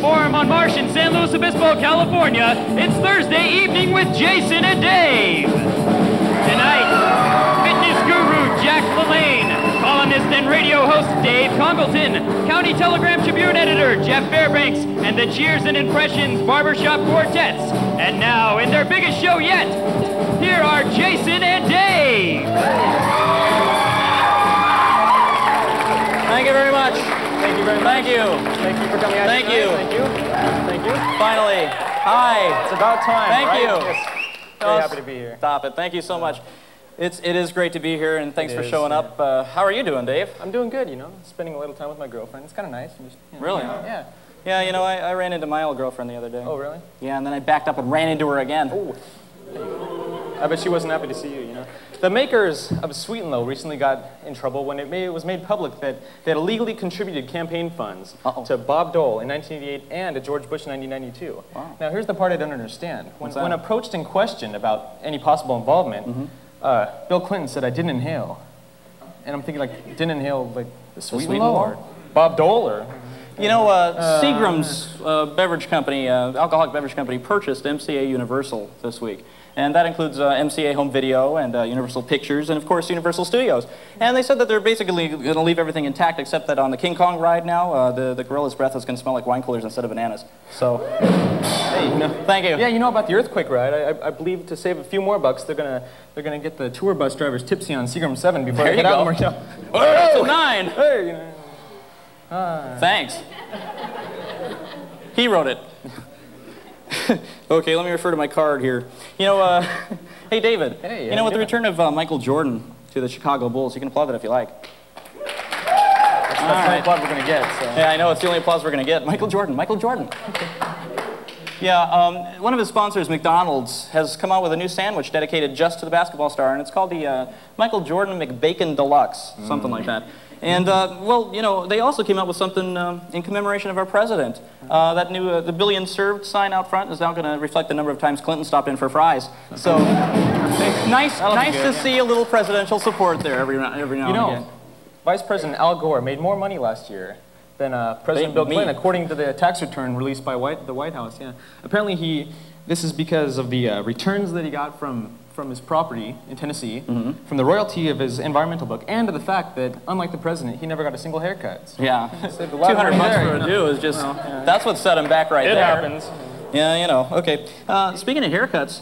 Forum on Marsh in San Luis Obispo, California. It's Thursday evening with Jason and Dave. Tonight, fitness guru Jack LaLanne, columnist and radio host Dave Congleton, County Telegram Tribune editor Jeff Fairbanks, and the Cheers and Impressions Barbershop Quartets. And now, in their biggest show yet, here are Jason and Dave. Thank you very much. Thank you very much. Thank you. Thank you for coming out. Thank you. Thank you. Thank you. Finally. Hi. It's about time. Thank right? you. Yes. Very happy to be here. Stop it. Thank you so much. It is great to be here, and thanks for showing up. How are you doing, Dave? I'm doing good, you know. Spending a little time with my girlfriend. It's kind of nice. Just, you know, Really? Yeah. Yeah, you know, I ran into my old girlfriend the other day. Oh, really? Yeah, and then I backed up and ran into her again. Oh. I bet she wasn't happy to see you, you know. The makers of Sweet and Low recently got in trouble when it was made public that they had illegally contributed campaign funds to Bob Dole in 1988 and to George Bush in 1992. Wow. Now, here's the part I don't understand. When approached and questioned about any possible involvement, Bill Clinton said, "I didn't inhale." And I'm thinking, like, didn't inhale, like, the Sweet and Low or Bob Dole or... You know, Seagram's beverage company, alcoholic beverage company, purchased MCA Universal this week. And that includes MCA Home Video and Universal Pictures and, of course, Universal Studios. And they said that they're basically going to leave everything intact except that on the King Kong ride now, the gorilla's breath is going to smell like wine coolers instead of bananas. So, hey, you know, thank you. Yeah, you know about the earthquake ride. I believe to save a few more bucks, they're gonna get the tour bus drivers tipsy on Seagram 7 before they get out. Oh, 9! Hey, you know. Thanks. He wrote it. Okay, let me refer to my card here. You know, hey, David. Hey, you know, with the return of Michael Jordan to the Chicago Bulls, you can applaud that if you like. That's the only applause we're going to get. So. Yeah, I know, it's the only applause we're going to get. Michael Jordan, Michael Jordan. Okay. Yeah, one of his sponsors, McDonald's, has come out with a new sandwich dedicated just to the basketball star, and it's called the Michael Jordan McBacon Deluxe, something like that. And, well, you know, they also came out with something in commemoration of our president. That new, the billion served sign out front is now going to reflect the number of times Clinton stopped in for fries. So, nice to see a little presidential support there every now and again. You know, Vice President Al Gore made more money last year than President Bill Clinton, according to the tax return released by the White House. Yeah, apparently this is because of the returns that he got from his property in Tennessee, from the royalty of his environmental book, and to the fact that, unlike the president, he never got a single haircut. So yeah, 200 bucks for a do is just, that's what set him back right there. It happens. Yeah, you know, okay. Speaking of haircuts,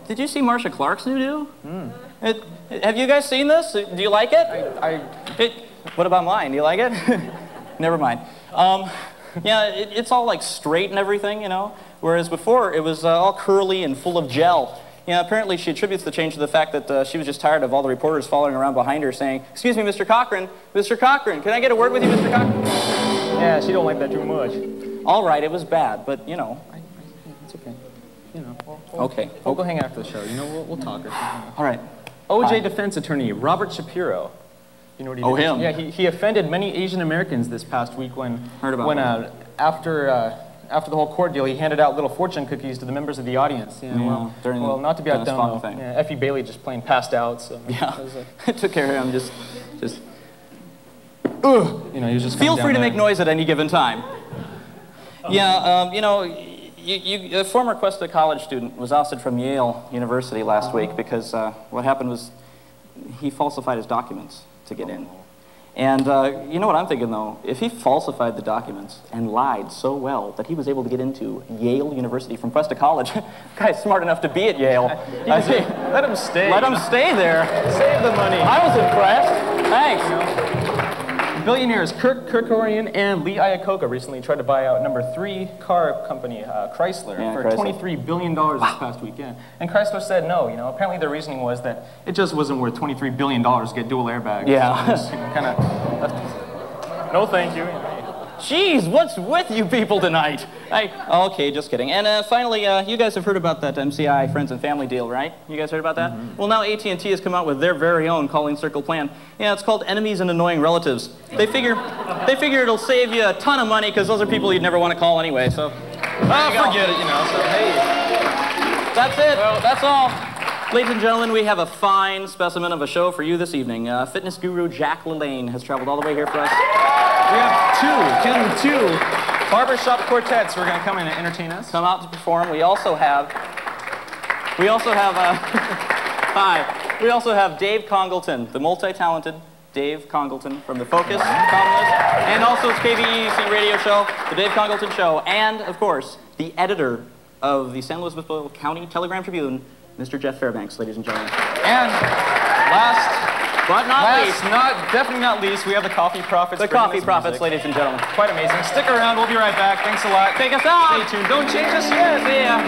did you see Marcia Clark's new do? Have you guys seen this? Do you like it? What about mine? Do you like it? Never mind. Yeah, it's all like straight and everything, you know, whereas before it was all curly and full of gel. Yeah, apparently she attributes the change to the fact that she was just tired of all the reporters following around behind her saying, "Excuse me, Mr. Cochran, can I get a word with you, Mr. Cochran?" Yeah, she don't like that too much. All right, it was bad, but, you know. It's okay. You know, we'll go hang out after the show. You know, we'll talk or something. All right. OJ defense attorney Robert Shapiro. You know what he did? Oh, him. Yeah, he offended many Asian Americans this past week when after the whole court deal, he handed out little fortune cookies to the members of the audience. You know, well, not to be outdone, though. Yeah, Effie Bailey just plain passed out. So yeah, I took care of him. Just. You know, he was just. Feel free to make noise at any given time. Yeah, you know, a former Cuesta College student was ousted from Yale University last week because what happened was he falsified his documents to get in. And you know what I'm thinking, though? If he falsified the documents and lied so well that he was able to get into Yale University from Cuesta College, the guy's smart enough to be at Yale. Let him stay. Let him stay there. Save the money. I was impressed. Thanks. You know, billionaires Kirk Kerkorian and Lee Iacocca recently tried to buy out number 3 car company, Chrysler, for $23 billion this past weekend. And Chrysler said no. You know, apparently their reasoning was that it just wasn't worth $23 billion to get dual airbags. Yeah. So, you know, kind of, no thank you. Jeez, what's with you people tonight? Okay, just kidding. And finally, you guys have heard about that MCI friends and family deal, right? You guys heard about that? Well, now AT&T has come out with their very own calling circle plan. Yeah, it's called Enemies and Annoying Relatives. They figure it'll save you a ton of money because those are people you'd never want to call anyway. So, forget it, you know. So hey, that's it. Well, that's all. Ladies and gentlemen, we have a fine specimen of a show for you this evening. Fitness guru Jack LaLanne has traveled all the way here for us. We have two barbershop quartets who are going to come in and entertain us. Come out to perform. We also have hi. We also have Dave Congleton, the multi-talented Dave Congleton from the Focus columnist, and also his KVEC radio show, the Dave Congleton Show, and of course the editor of the San Luis Obispo County Telegram Tribune, Mr. Jeff Fairbanks, ladies and gentlemen. And definitely not least, we have the Coffee Prophets. The Coffee Prophets, ladies and gentlemen. Quite amazing. Stick around, we'll be right back. Thanks a lot. Take us out. Stay tuned. Don't change us yet. See ya.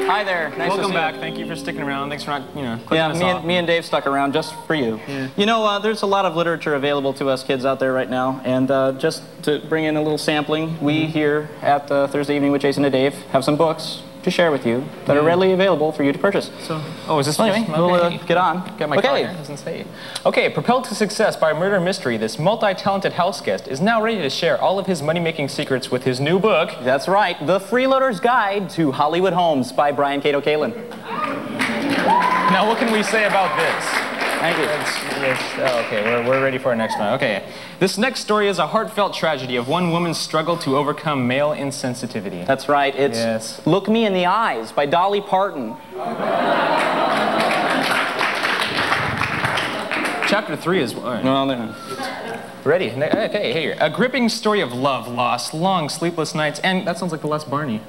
Hi there. Nice Welcome to see back. you. Thank you for sticking around. Thanks for not, clicking us off. Me and Dave stuck around just for you. Yeah. You know, there's a lot of literature available to us kids out there right now, and just to bring in a little sampling, we here at Thursday Evening with Jason and Dave have some books to share with you that are readily available for you to purchase. So, is this Anyway, we'll get on. Got my card here. Doesn't say. Okay, propelled to success by a murder mystery, this multi-talented house guest is now ready to share all of his money-making secrets with his new book. That's right, The Freeloader's Guide to Hollywood Homes by Brian Cato Kalin. Now, what can we say about this? Thank you. Okay, we're ready for our next one. Okay, this next story is a heartfelt tragedy of one woman's struggle to overcome male insensitivity. That's right. It's Look Me in the Eyes by Dolly Parton. Chapter 3 is... All right. Well, Ready? Okay, here. A gripping story of love, loss, long sleepless nights, and that sounds like the last Barney.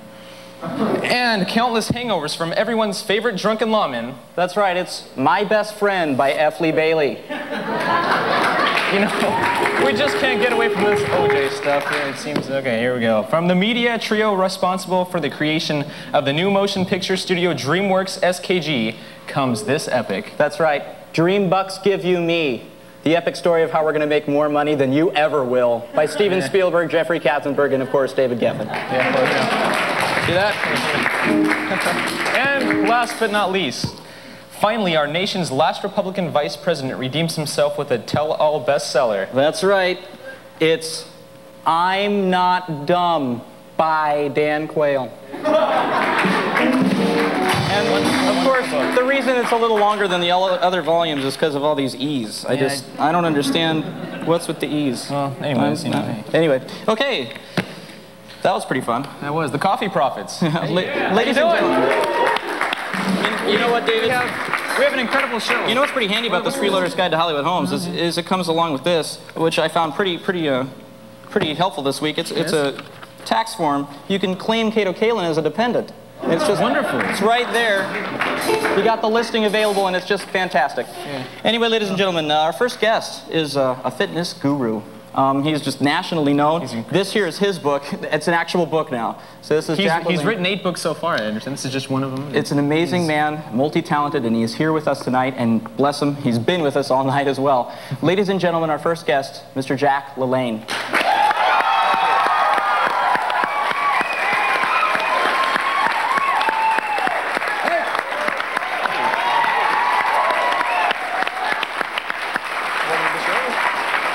And countless hangovers from everyone's favorite drunken lawman. That's right, it's My Best Friend by F. Lee Bailey. We just can't get away from this OJ stuff here, it seems. Okay, here we go. From the media trio responsible for the creation of the new motion picture studio DreamWorks SKG comes this epic. That's right, Dream Bucks Give You Me. The epic story of how we're going to make more money than you ever will by Steven Spielberg, Jeffrey Katzenberg, and of course David Geffen. See that? And last but not least, finally, our nation's last Republican vice president redeems himself with a tell-all bestseller. That's right. It's I'm Not Dumb by Dan Quayle. And of course, the reason it's a little longer than the other volumes is because of all these E's. I don't understand what's with the E's. Well, anyways, Anyway, okay. That was pretty fun. That was the Coffee Prophets. Ladies and gentlemen. You know what, David? We have an incredible show. You know what's pretty handy about this Freeloader's Guide to Hollywood Homes is it comes along with this, which I found pretty helpful this week. It's a tax form. You can claim Cato Kalin as a dependent. It's just wonderful. It's right there. You got the listing available, and it's just fantastic. Yeah. Anyway, ladies and gentlemen, our first guest is a fitness guru. He's just nationally known. This here is his book. It's an actual book now. So this is Jack LaLanne. He's written 8 books so far, I understand. This is just one of them. It's an amazing man, multi-talented, and he is here with us tonight, and bless him, he's been with us all night as well. Ladies and gentlemen, our first guest, Mr. Jack LaLanne.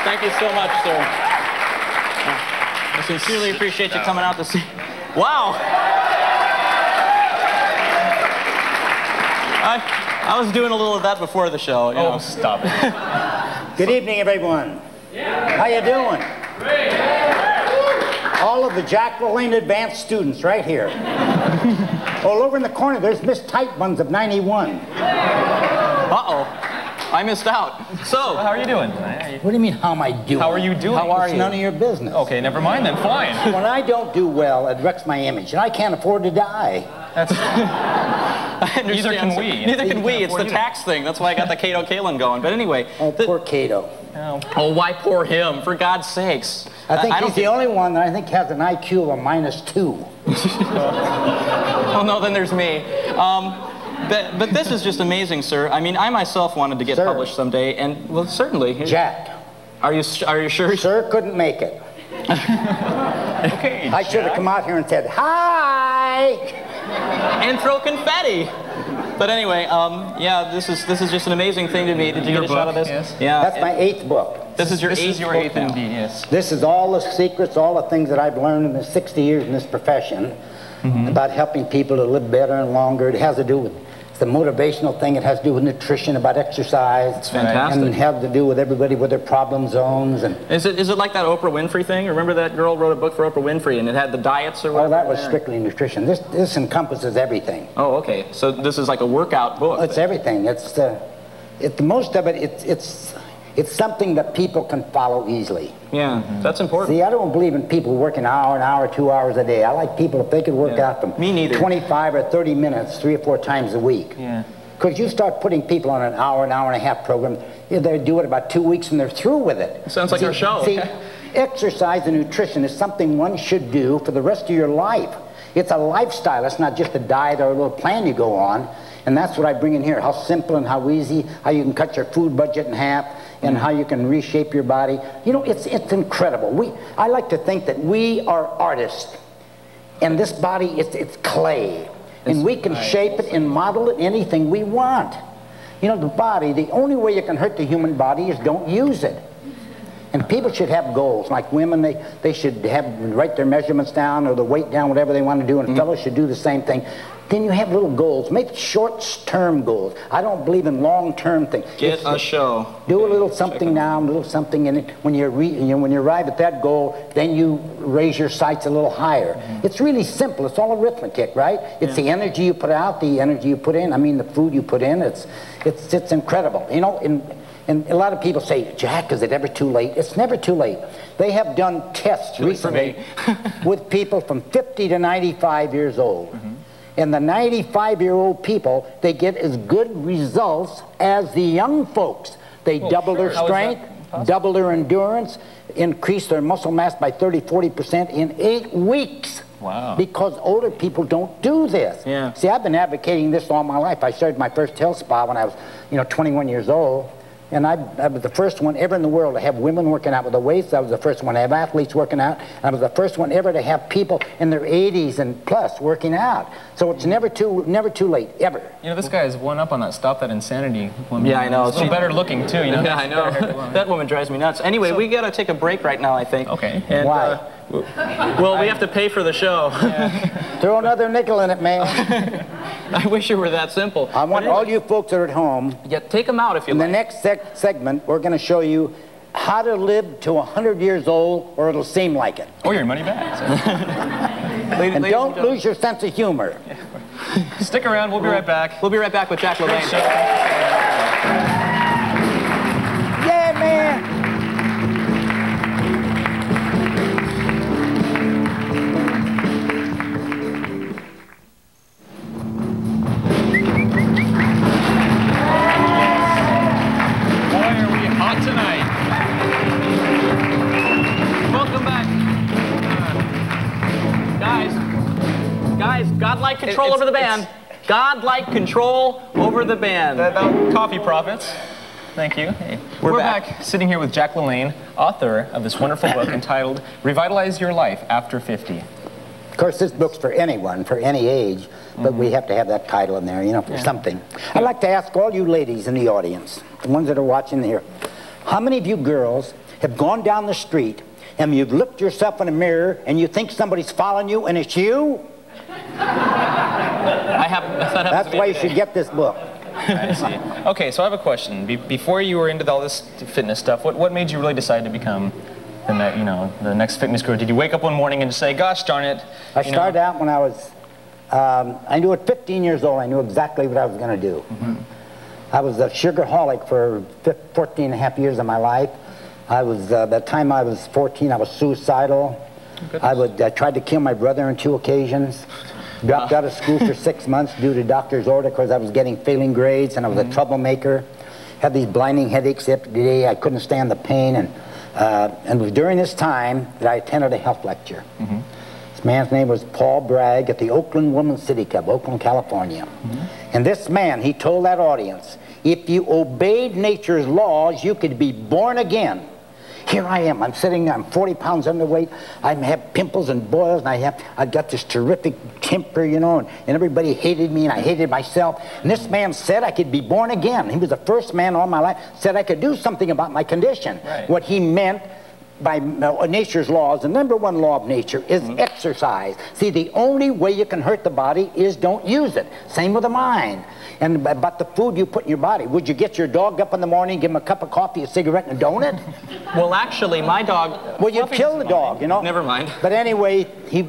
Thank you so much, sir. I sincerely appreciate you coming out to see. Wow! I was doing a little of that before the show. You know. Stop it. Good evening, everyone. How you doing? Great. All of the Jack LaLanne advanced students right here. All over in the corner, there's Miss Tight Buns of 91. Uh-oh. I missed out. So, how are you doing? What do you mean, how am I doing? How are you doing? How are It's you? none of your business. Okay, never mind then. Fine. When I don't do well, it wrecks my image, and I can't afford to die. That's. Neither can we. Neither can we. It's the tax thing. That's why I got the Cato Kalin going. But anyway. Oh, poor Cato. Oh, why poor him? For God's sakes. I think he's the only one that I think has an IQ of -2. Oh, no, then there's me. But this is just amazing, sir. I mean, I myself wanted to get published someday, and well, certainly. Jack. Are you sure? Sir couldn't make it. Okay, I should have come out here and said, hi! And throw confetti. But anyway, yeah, this is just an amazing thing to me. Did you get a shot of this? Yes. Yeah. That's my 8th book. This is your eighth book now. indeed, yes. This is all the secrets, all the things that I've learned in the 60 years in this profession about helping people to live better and longer. It has to do with the motivational thing. It has to do with nutrition, about exercise. It's fantastic. And it has to do with everybody with their problem zones. And Is it like that Oprah Winfrey thing? Remember that girl wrote a book for Oprah Winfrey and it had the diets or whatever? that was strictly nutrition. This encompasses everything. Oh, okay. So this is like a workout book. It's everything. It's most of it. It's something that people can follow easily. Yeah, that's important. See, I don't believe in people working an hour, 2 hours a day. I like people, if they could work out from Me neither. 25 or 30 minutes 3 or 4 times a week. Yeah. Because you start putting people on an hour and a half program, they do it about 2 weeks and they're through with it. Sounds like our show. See, exercise and nutrition is something one should do for the rest of your life. It's a lifestyle. It's not just a diet or a little plan you go on. And that's what I bring in here, how simple and how easy, how you can cut your food budget in half, and how you can reshape your body. You know, it's incredible. I like to think that we are artists, and this body, it's clay. And we can shape it and model it anything we want. You know, the body, the only way you can hurt the human body is don't use it. And people should have goals. Like women, they should write their measurements down or the weight down, whatever they want to do, and fellows should do the same thing. Then you have little goals. Make short-term goals. I don't believe in long-term things. Get a show. Do a little something now, a little something in it. When you arrive at that goal, then you raise your sights a little higher. It's really simple. It's all arithmetic, right? It's the energy you put out, the energy you put in. I mean, the food you put in. It's incredible. You know, and a lot of people say, Jack, is it ever too late? It's never too late. They have done tests recently with people from 50 to 95 years old. And the 95-year-old people, they get as good results as the young folks. They double their strength, double their endurance, increase their muscle mass by 30–40% in 8 weeks. Wow. Because older people don't do this. Yeah. See, I've been advocating this all my life. I started my first health spa when I was, 21 years old. And I was the first one ever in the world to have women working out with the weights. I was the first one to have athletes working out. I was the first one ever to have people in their 80s and plus working out. So it's never too late, ever. You know, this guy is one up on that Stop That Insanity woman. Yeah, I know. She's a little better looking, too, you know? Yeah, I know. That woman drives me nuts. Anyway, we got to take a break right now, I think. Okay. And, Why? Well, we have to pay for the show. Throw another nickel in it, man. I wish it were that simple. I want all you folks that are at home. Yeah, take them out if you In like. the next segment, we're going to show you how to live to 100 years old, or it'll seem like it. Or your money back. And don't lose your sense of humor. Stick around. We'll be right back. We'll be right back with Jack LaLanne. Yeah, man. Godlike control over the band. Godlike control over the band. Coffee profits. Thank you. Hey. We're back sitting here with Jack LaLanne, author of this wonderful book entitled Revitalize Your Life After 50. Of course, this book's for anyone, for any age, but we have to have that title in there, for something. I'd like to ask all you ladies in the audience, the ones that are watching here, how many of you girls have gone down the street and you've looked yourself in a mirror and you think somebody's following you and it's you? That's why you should get this book. I see. Okay, so I have a question. Before you were into all this fitness stuff, what made you really decide to become the next fitness guru? Did you wake up one morning and say, gosh darn it? I started out when I was, I knew at 15 years old, I knew exactly what I was going to do. I was a sugarholic for 14 and a half years of my life. I was, by the time I was 14, I was suicidal. I tried to kill my brother on 2 occasions. Dropped out of school for 6 months due to doctor's order because I was getting failing grades and I was a troublemaker. Had these blinding headaches every day. I couldn't stand the pain. And it was during this time that I attended a health lecture. This man's name was Paul Bragg at the Oakland Women's City Club, Oakland, California. And this man, he told that audience, if you obeyed nature's laws, you could be born again. Here I am. I'm sitting, I'm 40 pounds underweight. I have pimples and boils, and I got this terrific temper, you know, and everybody hated me, and I hated myself. And this man said I could be born again. He was the first man all my life said I could do something about my condition. Right. What he meant by nature's laws, the number one law of nature is exercise. See, the only way you can hurt the body is don't use it. Same with the mind. And about the food you put in your body. Would you get your dog up in the morning, give him a cup of coffee, a cigarette, and a donut? Well, actually, my dog... Well, you'd kill the dog, you know? Never mind. But anyway,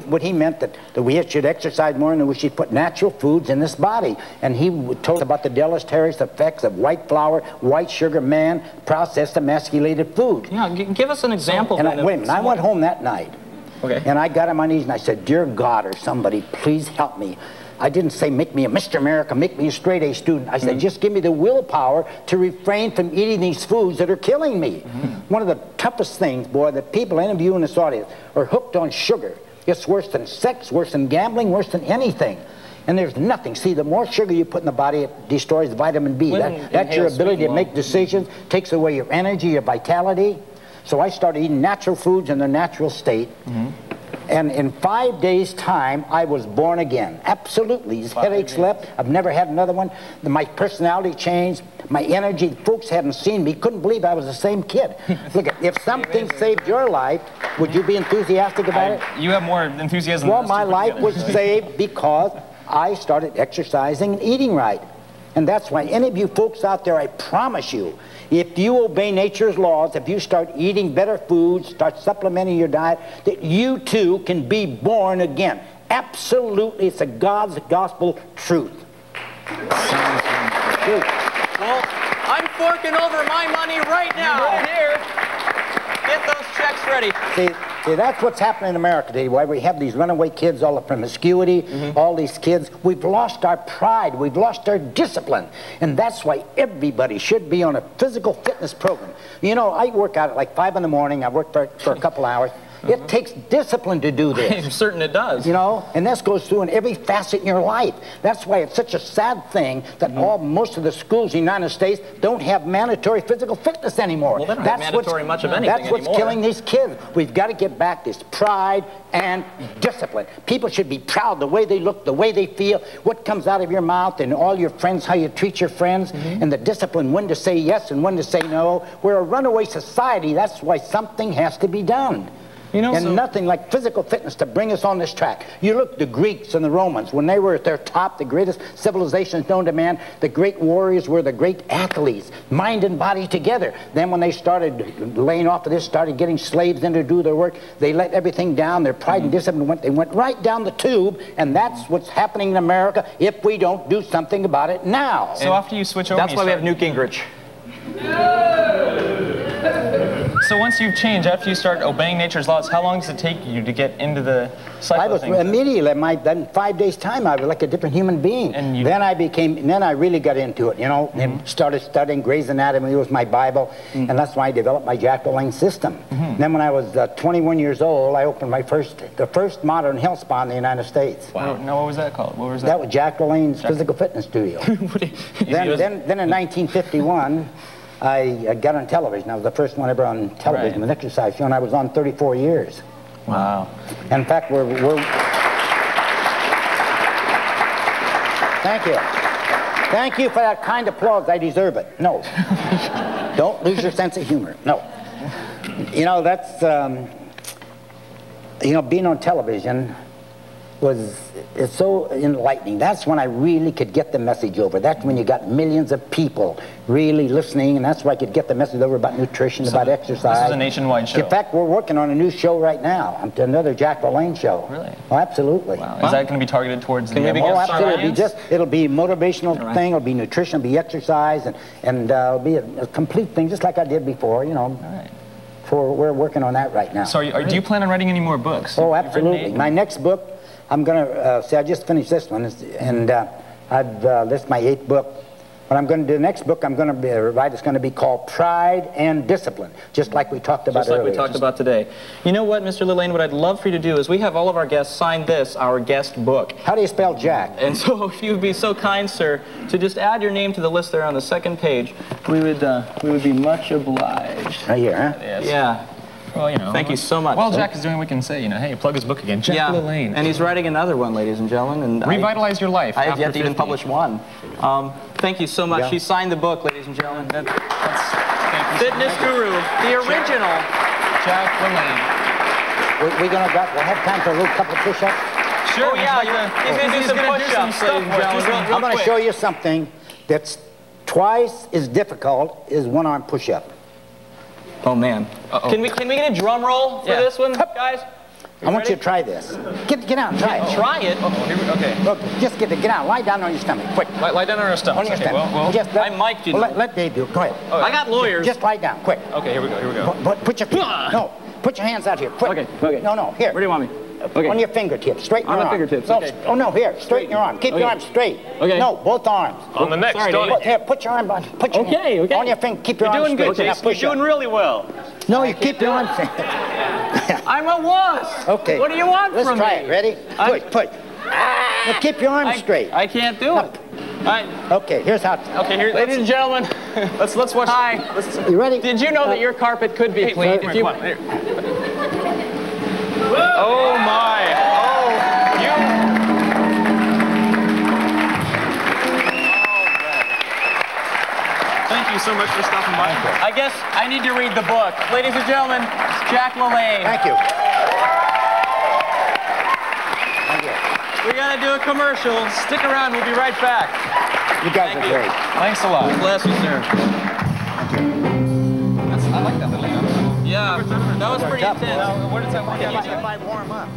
what he meant that we should exercise more and we should put natural foods in this body. And he told us about the deleterious effects of white flour, white sugar, processed, emasculated food. Yeah, give us an example. And wait a minute, I went home that night. Okay. And I got on my knees and I said, "Dear God or somebody, please help me." I didn't say make me a Mr. America, make me a straight A student. I said just give me the willpower to refrain from eating these foods that are killing me. One of the toughest things, boy, that people interview in this audience are hooked on sugar. It's worse than sex, worse than gambling, worse than anything. And there's nothing. See, the more sugar you put in the body, it destroys vitamin B. That's your ability to make decisions, takes away your energy, your vitality. So I started eating natural foods in their natural state. And in 5 days' time, I was born again. Absolutely. These headaches left. I've never had another one. My personality changed. My energy. Folks hadn't seen me. Couldn't believe I was the same kid. Look, if something saved your life, would you be enthusiastic about it? You have more enthusiasm Well, than my life was saved because I started exercising and eating right. And that's why any of you folks out there, I promise you, if you obey nature's laws, if you start eating better foods, start supplementing your diet, that you too can be born again. Absolutely, it's a God's gospel truth. Well, I'm forking over my money right now. Right here. Get those checks ready. See, that's what's happening in America today, why we have these runaway kids, all the promiscuity, all these kids. We've lost our pride. We've lost our discipline. And that's why everybody should be on a physical fitness program. You know, I work out at like 5 in the morning. I work for a couple hours. It takes discipline to do this. I'm certain it does. You know, and this goes through in every facet in your life. That's why it's such a sad thing that most of the schools in the United States don't have mandatory physical fitness anymore. Well, they don't have mandatory much of anything That's what's anymore. killing these kids. We've got to get back this pride and discipline. People should be proud the way they look, the way they feel, what comes out of your mouth, and all your friends, how you treat your friends, and the discipline when to say yes and when to say no. We're a runaway society. That's why something has to be done. You know, and nothing like physical fitness to bring us on this track. You look, the Greeks and the Romans, when they were at their top, the greatest civilizations known to man, the great warriors were the great athletes, mind and body together. Then when they started laying off of this, started getting slaves in to do their work, they let everything down, their pride and discipline they went right down the tube, and that's what's happening in America if we don't do something about it now. So after you switch over, that's why we have Newt Gingrich. So once you've changed, after you start obeying nature's laws, how long does it take you to get into the cycle of things? Immediately, in 5 days' time, I was like a different human being. And then I really got into it, you know, and started studying Gray's Anatomy. It was my Bible, and that's why I developed my Jack LaLanne system. Then when I was 21 years old, I opened the first modern health spa in the United States. Wow. Now, what was that called? What was that? That was Jack LaLanne's Physical Fitness Studio. then in 1951, I got on television. I was the first one ever on television with an exercise show, and I was on 34 years. Wow. And in fact, we're Thank you. Thank you for that kind applause. I deserve it. No. Don't lose your sense of humor. No. You know, that's, you know, being on television it's so enlightening. That's when I really could get the message over. That's when you got millions of people really listening, and that's why I could get the message over about nutrition, about exercise. This is a nationwide show. In fact, we're working on a new show right now, another Jack LaLanne show. Really? Oh, absolutely. Wow. Is that going to be targeted towards the Oh, absolutely. It'll be a motivational thing, it'll be nutrition, it'll be exercise, and it'll be a complete thing, just like I did before, you know. All right. We're working on that right now. So do you plan on writing any more books? Oh, absolutely. My next book, I'm going to, I just finished this one, and this is my 8th book. But I'm going to do the next book I'm going to write. It's going to be called Pride and Discipline, just like we talked about earlier. Just like we talked about today. You know what, Mr. LaLanne, what I'd love for you to do is we have all of our guests sign this, our guest book. How do you spell Jack? And so if you'd be so kind, sir, to just add your name to the list there on the second page, we would be much obliged. Right here, huh? Yes. Yeah. Well, you know. Thank you so much. While Jack is doing, we can say, you know, hey, plug his book again. Jack LaLanne. And he's writing another one, ladies and gentlemen. And Revitalize Your Life. I have yet to even 50. publish one. Thank you so much. Yeah. She signed the book, ladies and gentlemen. Thank you. Fitness Guru, the original. Jack LaLanne. We'll have time for a little couple of push-ups? Sure. Oh, yeah, he's going to do some push-ups, ladies and gentlemen. I'm going to show you something that's twice as difficult as one-arm push-up. Oh, man. Can we get a drum roll for this one, guys? I want you to try this. Get out and try it. Try it. Okay. Look, just get out. Lie down on your stomach, quick. Lie down on our stomach. On your stomach. Just I mic'd you. Let Dave do it. Go ahead. I got lawyers. Just lie down, quick. Okay, here we go. Put your put your hands out here, quick. Okay. No, here. Where do you want me? Okay. On your fingertips. Straighten your On arm. the fingertips, No, okay. Oh, no, here. Straighten your arm. Keep your arm straight. Okay. No, both arms. On the next. Sorry, Dave. Here, put your arm on. Put your hand on your finger. Keep your arm straight. You're doing good, Now Jason. push You're up. doing really well. No, you keep your arm straight. I'm a wuss. Okay. What do you want Let's from try me? it. Ready? Push. Now keep your arm straight. I can't do it. Okay, here's how. Okay, here. Ladies and gentlemen, Let's watch. hi. You ready? Did you know that your carpet could be cleaned if you... Come on, here. Oh my! Oh, you! Thank you so much for stopping by. I guess I need to read the book. Ladies and gentlemen, Jack LaLanne. Thank you. We gotta do a commercial. Stick around. We'll be right back. You guys are great. Thanks a lot. Bless you, sir. I like that little. Yeah, that was pretty intense. Where does that work? If I warm up.